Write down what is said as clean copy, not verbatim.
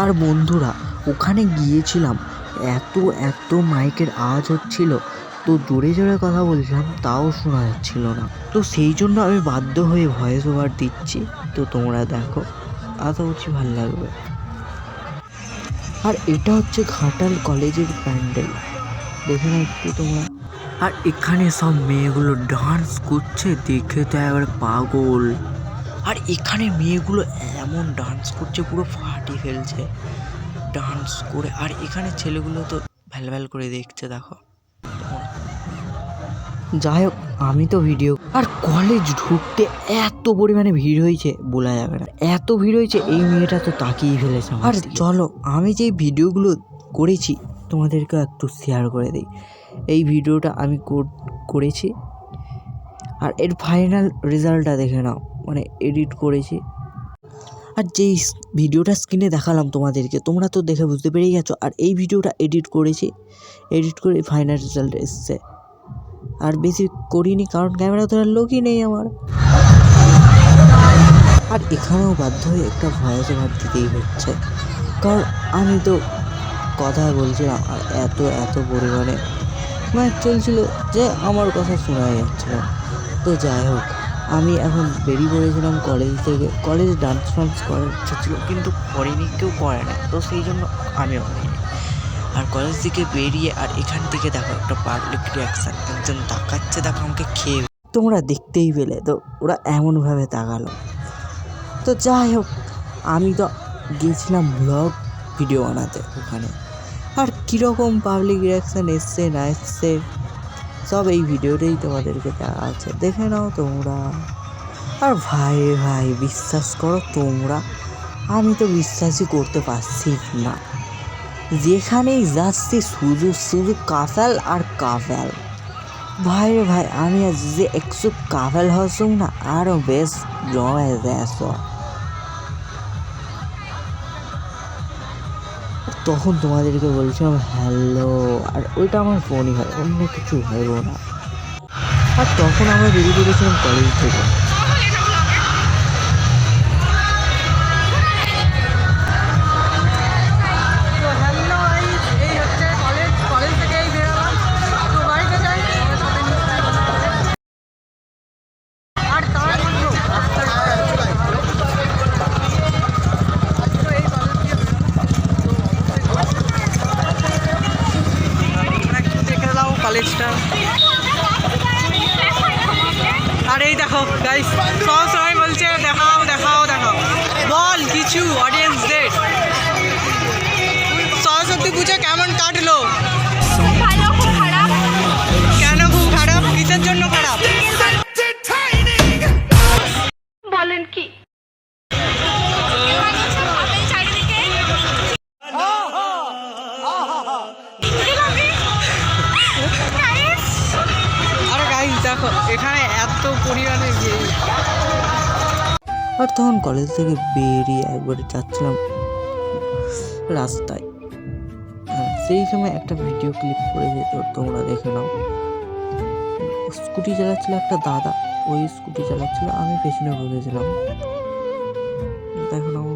আর বন্ধুরা ওখানে গিয়েছিলাম, এত মাইকের আওয়াজ হচ্ছিল, তো জোরে জোরে কথা বলছিলাম তাও শোনা যাচ্ছিল না। তো সেই জন্য আমি বাধ্য হয়ে ভয়েস ওভার দিচ্ছি। তো তোমরা দেখো, আশা করছি ভালো লাগবে। আর এটা হচ্ছে ঘাটাল কলেজের প্যান্ডেল, দেখে না একটু তোমরা। আর এখানে সব মেয়েগুলো ডান্স করছে, দেখে তো এবার পাগল। আর এখানে মেয়েগুলো এমন ডান্স করছে, পুরো ফাটিয়ে ফেলছে ডান্স করে। আর এখানে ছেলেগুলো তো ভ্যাল করে দেখছে, দেখো। যাই হোক, আমি তো ভিডিও। আর কলেজ ঢুকতে এত পরিমাণে ভিড় হয়েছে বলা যাবে না, এত ভিড় হয়েছে, এই মেয়েটা তো তাকিয়ে ফেলেছে। আর চলো আমি যে ভিডিওগুলো করেছি তোমাদেরকে একটু শেয়ার করে দিই। এই ভিডিওটা আমি করেছি, আর এর ফাইনাল রেজাল্টটা দেখে নাও, মানে এডিট করেছি। আর যেই ভিডিওটা স্ক্রিনে দেখালাম তোমাদেরকে, তোমরা তো দেখে বুঝতে পেরেই গেছো। আর এই ভিডিওটা এডিট করেছি, এডিট করে ফাইনাল রেজাল্ট এসছে। আর বেশি করিনি, কারণ ক্যামেরা ধরার লোকই নেই আমার। আর এখানেও বাধ্য হয়ে একটা ভয়েস ওভার দিতেই হচ্ছে, কারণ আমি তো কথা বলছিলাম আর এত পরিমাণে ম্যাচ চলছিল যে আমার কথা শোনা যাচ্ছিল। তো যাই হোক, আমি এখন বেরিয়ে পড়েছিলাম কলেজ থেকে। কলেজ ডান্স ফান্স করার ইচ্ছা ছিল, কিন্তু করিনি, কেউ করে না, তো সেই জন্য আমিও করিনি। আর কলেজ থেকে বেরিয়ে আর এখান থেকে দেখো একটা পাবলিক রিয়াকশান, একজন তাকাচ্ছে, দেখো আমাকে খেয়ে, তোমরা দেখতেই পেলে তো, ওরা এমনভাবে তাকালো। তো যাই হোক, আমি তো গিয়েছিলাম ব্লগ ভিডিও বানাতে ওখানে। আর কীরকম পাবলিক রিয়াকশান এসছে না এসছে সব এই ভিডিওতেই তোমাদেরকে দেওয়া আছে, দেখে নাও তোমরা। আর ভাই বিশ্বাস করো তোমরা, আমি তো বিশ্বাসই করতে পারছি না। যেখানেই যাচ্ছি শুধু কাফেল আর কাফেল। ভাই আমি আজ যে একটু কাফেল হসুম না, আরও বেশ জমে যাস। তখন তোমাদেরকে বলছিলাম হ্যালো, আর ওইটা আমার ফোনই হয়, অন্য কিছু হইব না। আর তখন আমরা বেরিয়ে পড়েছিলাম কলেজ থেকে। কলেজটা, আর এই দেখো গাইস, সবাই বলছে দেখাও বল কিছু অডিয়েন্সদের। সরস্বতী পুজো কেমন কাটলো? কেন খুব খারাপ? কিসের জন্য খারাপ বলেন কি? দেখো এখানে এত পরিমাণে ভিড়। আর তখন কলেজ থেকে বেরিয়ে একবারে যাচ্ছিলাম রাস্তায়, সেই সময় একটা ভিডিও ক্লিপ করে যেত, তোমরা দেখে নাও। স্কুটি চালাচ্ছিল একটা দাদা, ওই স্কুটি চালাচ্ছিল, আমি পেছনে বসেছিলাম, দেখো নাও।